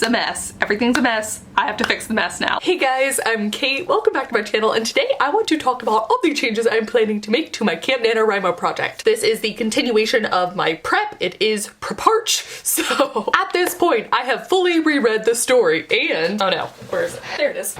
a mess. Everything's a mess. I have to fix the mess now. Hey guys, I'm Kate. Welcome back to my channel, and today I want to talk about all the changes I'm planning to make to my Camp NaNoWriMo project. This is the continuation of my prep. It is PREPARCH. So at this point, I have fully reread the story and, oh no, where is it? There it is.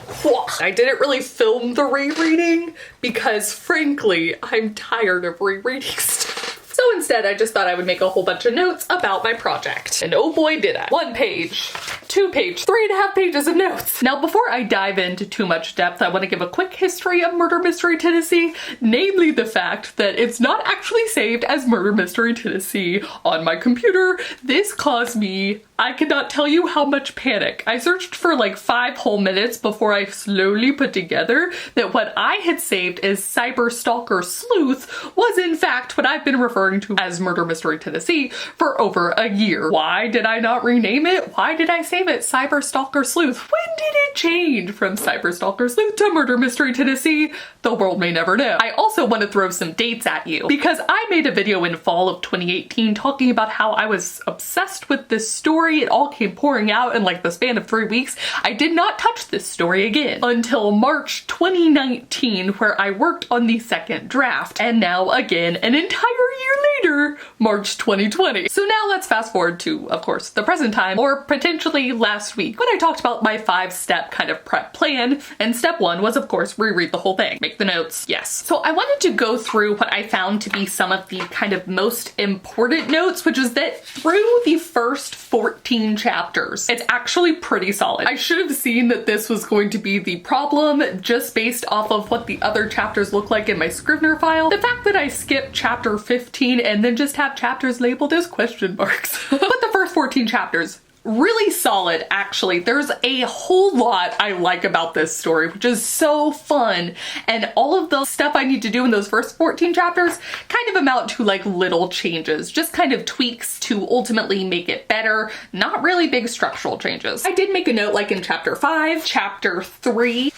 I didn't really film the rereading because frankly, I'm tired of rereading stuff. So instead, I just thought I would make a whole bunch of notes about my project. And oh boy, did I. 1 page, 2 page, 3.5 pages of notes. Now, before I dive into too much depth, I want to give a quick history of Murder Mystery Tennessee, namely the fact that it's not actually saved as Murder Mystery Tennessee on my computer. This caused me, I cannot tell you how much panic. I searched for like 5 whole minutes before I slowly put together that what I had saved as Cyber Stalker Sleuth was in fact what I've been referring to as Murder Mystery Tennessee for over a year. Why did I not rename it? Why did I save it Cyber Stalker Sleuth? When did it change from Cyber Stalker Sleuth to Murder Mystery Tennessee? The world may never know. I also want to throw some dates at you because I made a video in fall of 2018 talking about how I was obsessed with this story. It all came pouring out in like the span of 3 weeks. I did not touch this story again until March 2019, where I worked on the second draft, and now again an entire year later, March 2020. So now let's fast forward to, of course, the present time, or potentially last week, when I talked about my 5-step kind of prep plan, and step 1 was, of course, reread the whole thing. Make the notes. Yes. So I wanted to go through what I found to be some of the kind of most important notes, which is that through the first 14 chapters, it's actually pretty solid. I should have seen that this was going to be the problem just based off of what the other chapters look like in my Scrivener file. The fact that I skipped chapter 15 and then just have chapters labeled as question marks. But the first 14 chapters, really solid, actually. There's a whole lot I like about this story, which is so fun. And all of the stuff I need to do in those first 14 chapters kind of amount to like little changes, just kind of tweaks to ultimately make it better, not really big structural changes. I did make a note like in chapter 5, chapter 3,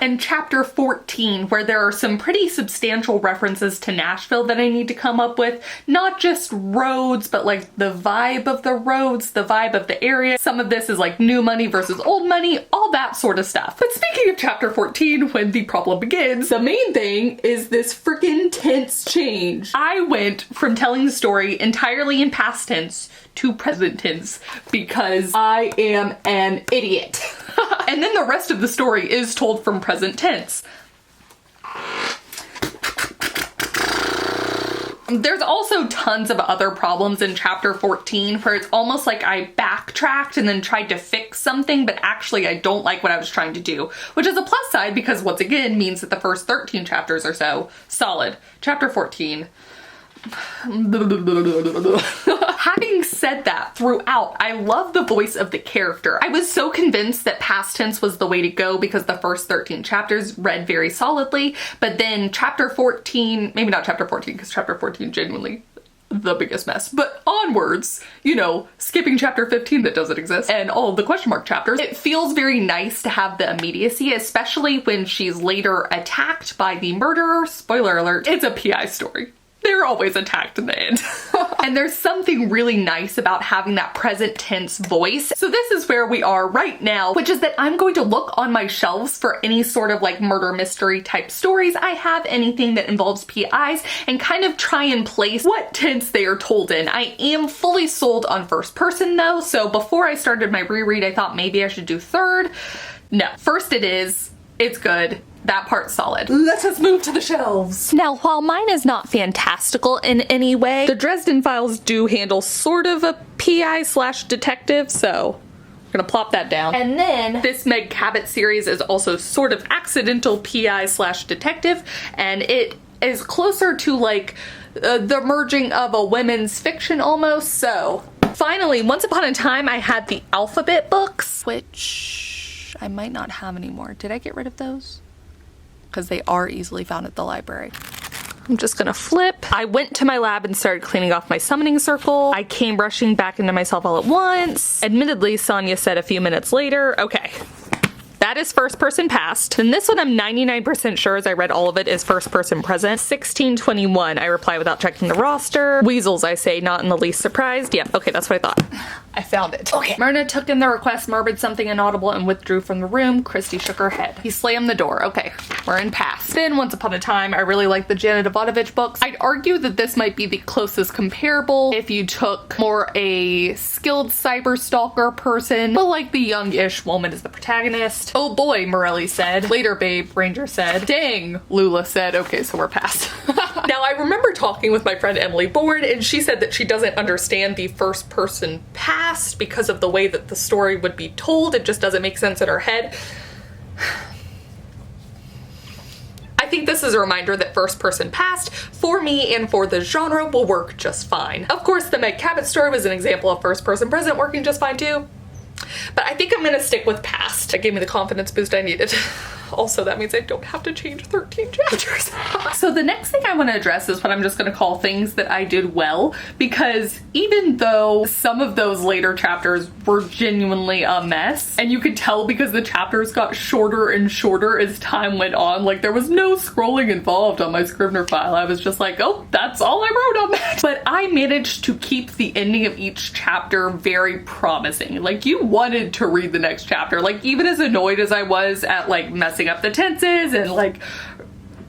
and chapter 14, where there are some pretty substantial references to Nashville that I need to come up with. Not just roads, but like the vibe of the roads, the vibe of the area. Some of this is like new money versus old money, all that sort of stuff. But speaking of chapter 14, when the problem begins, the main thing is this freaking tense change. I went from telling the story entirely in past tense to present tense because I am an idiot. And then the rest of the story is told from present tense. There's also tons of other problems in chapter 14 where it's almost like I backtracked and then tried to fix something, but actually I don't like what I was trying to do, which is a plus side because once again means that the first 13 chapters are so solid. Chapter 14. Having said that, throughout, I love the voice of the character. I was so convinced that past tense was the way to go because the first 13 chapters read very solidly, but then chapter 14, maybe not chapter 14 because chapter 14 genuinely the biggest mess, but onwards, you know, skipping chapter 15 that doesn't exist and all of the question mark chapters, it feels very nice to have the immediacy, especially when she's later attacked by the murderer. Spoiler alert, it's a PI story. They're always attacked in the end. And there's something really nice about having that present tense voice. So this is where we are right now, which is that I'm going to look on my shelves for any sort of like murder mystery type stories I have, anything that involves PIs, and kind of try and place what tense they are told in. I am fully sold on first person though, so before I started my reread, I thought maybe I should do third. No, first it is, it's good. That part's solid. Let us move to the shelves. Now, while mine is not fantastical in any way, the Dresden Files do handle sort of a PI/detective, so we're gonna plop that down. And then this Meg Cabot series is also sort of accidental PI/detective, and it is closer to like the merging of a women's fiction almost. So finally, once upon a time, I had the alphabet books, which I might not have anymore. Did I get rid of those? Because they are easily found at the library. I'm just gonna flip. I went to my lab and started cleaning off my summoning circle. I came rushing back into myself all at once. Admittedly, Sonia said a few minutes later. Okay, That is first person past. And this one I'm 99% sure, as I read all of it, is first person present. 1621, I reply without checking the roster. Weasels, I say, not in the least surprised. Yep, okay, that's what I thought. I found it. Okay. Myrna took in the request, murmured something inaudible, and withdrew from the room. Christy shook her head. He slammed the door. Okay, we're in past. Then, once upon a time, I really liked the Janet Ivanovich books. I'd argue that this might be the closest comparable if you took more a skilled cyber stalker person, but like the youngish woman is the protagonist. Oh boy, Morelli said. Later, babe, Ranger said. Dang, Lula said. Okay, so we're past. Now, I remember talking with my friend Emily Boerne, and she said that she doesn't understand the first person past because of the way that the story would be told. It just doesn't make sense in her head. I think this is a reminder that first person past, for me and for the genre, will work just fine. Of course, the Meg Cabot story was an example of first person present working just fine too. But I think I'm gonna stick with past. It gave me the confidence boost I needed. Also, that means I don't have to change 13 chapters. So the next thing I want to address is what I'm just going to call things that I did well, because even though some of those later chapters were genuinely a mess, and you could tell because the chapters got shorter and shorter as time went on, like there was no scrolling involved on my Scrivener file. I was just like, oh, that's all I wrote on that. But I managed to keep the ending of each chapter very promising. Like, you wanted to read the next chapter. Like, even as annoyed as I was at like messing up the tenses and like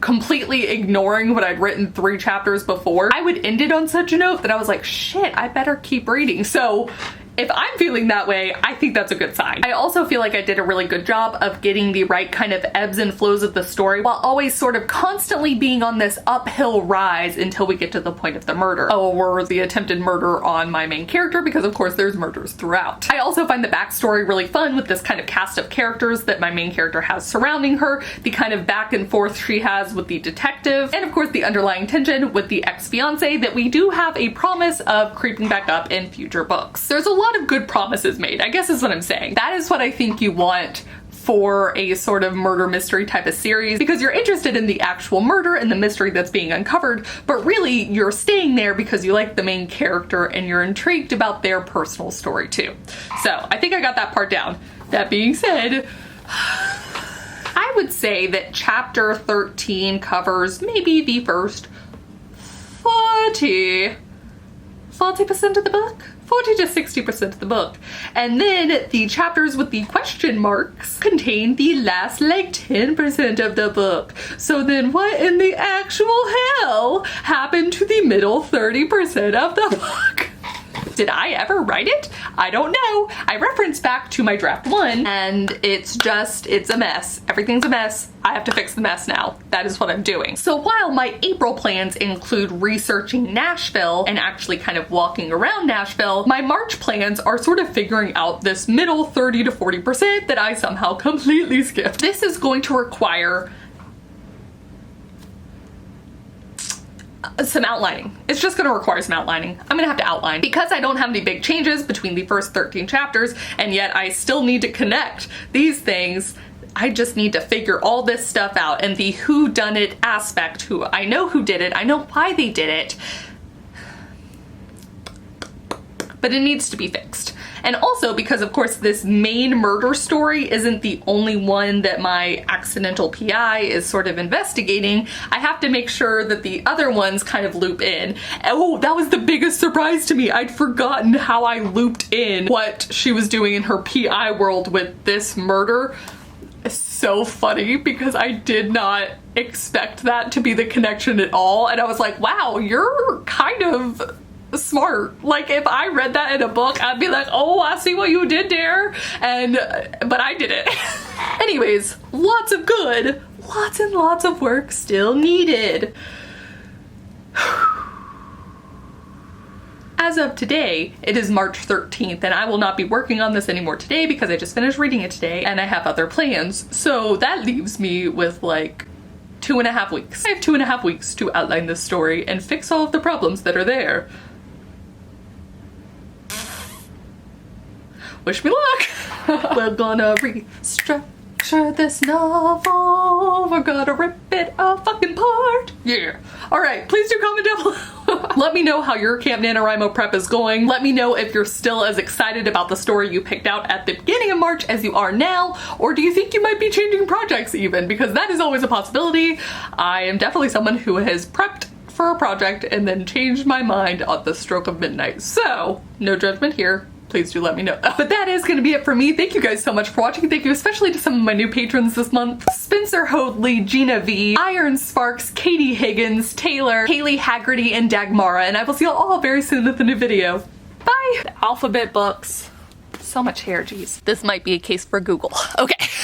completely ignoring what I'd written 3 chapters before, I would end it on such a note that I was like, shit, I better keep reading. So if I'm feeling that way, I think that's a good sign. I also feel like I did a really good job of getting the right kind of ebbs and flows of the story while always sort of constantly being on this uphill rise until we get to the point of the murder, or the attempted murder on my main character, because of course there's murders throughout. I also find the backstory really fun with this kind of cast of characters that my main character has surrounding her, the kind of back and forth she has with the detective, and of course the underlying tension with the ex-fiance that we do have a promise of creeping back up in future books. There's a lot of good promises made, I guess is what I'm saying. That is what I think you want for a sort of murder mystery type of series, because you're interested in the actual murder and the mystery that's being uncovered, but really you're staying there because you like the main character and you're intrigued about their personal story too. So I think I got that part down. That being said, I would say that chapter 13 covers maybe the first 40% of the book? 40 to 60% of the book. And then the chapters with the question marks contain the last like 10% of the book. So then what in the actual hell happened to the middle 30% of the book? Did I ever write it? I don't know. I reference back to my draft 1 and it's a mess. Everything's a mess. I have to fix the mess now. That is what I'm doing. So while my April plans include researching Nashville and actually kind of walking around Nashville, my March plans are sort of figuring out this middle 30 to 40% that I somehow completely skipped. This is going to require some outlining. It's just gonna require some outlining. I'm gonna have to outline because I don't have any big changes between the first 13 chapters, and yet I still need to connect these things. I just need to figure all this stuff out, and the whodunit aspect, who I know who did it, I know why they did it, but it needs to be fixed. And also because of course this main murder story isn't the only one that my accidental PI is sort of investigating, I have to make sure that the other ones kind of loop in. Oh, that was the biggest surprise to me. I'd forgotten how I looped in what she was doing in her PI world with this murder. It's so funny because I did not expect that to be the connection at all. And I was like, wow, you're kind of smart. Like if I read that in a book, I'd be like, oh, I see what you did there. But I did it. Anyways, lots of good, lots and lots of work still needed. As of today, it is March 13th, and I will not be working on this anymore today because I just finished reading it today and I have other plans. So that leaves me with like 2.5 weeks. I have 2.5 weeks to outline this story and fix all of the problems that are there. Wish me luck! We're gonna restructure this novel. We're gonna rip it a fucking apart. Yeah. Alright, please do comment down below Let me know how your Camp NaNoWriMo prep is going. Let me know if you're still as excited about the story you picked out at the beginning of March as you are now, or do you think you might be changing projects even? Because that is always a possibility. I am definitely someone who has prepped for a project and then changed my mind at the stroke of midnight. So, no judgment here. Please do let me know. But that is gonna be it for me. Thank you guys so much for watching. Thank you especially to some of my new patrons this month. Spencer Hoadley, Gina V, Iron Sparks, Katie Higgins, Taylor, Haley Haggerty, and Dagmara. And I will see you all very soon with a new video. Bye! The alphabet books. So much hair, geez. This might be a case for Google. Okay.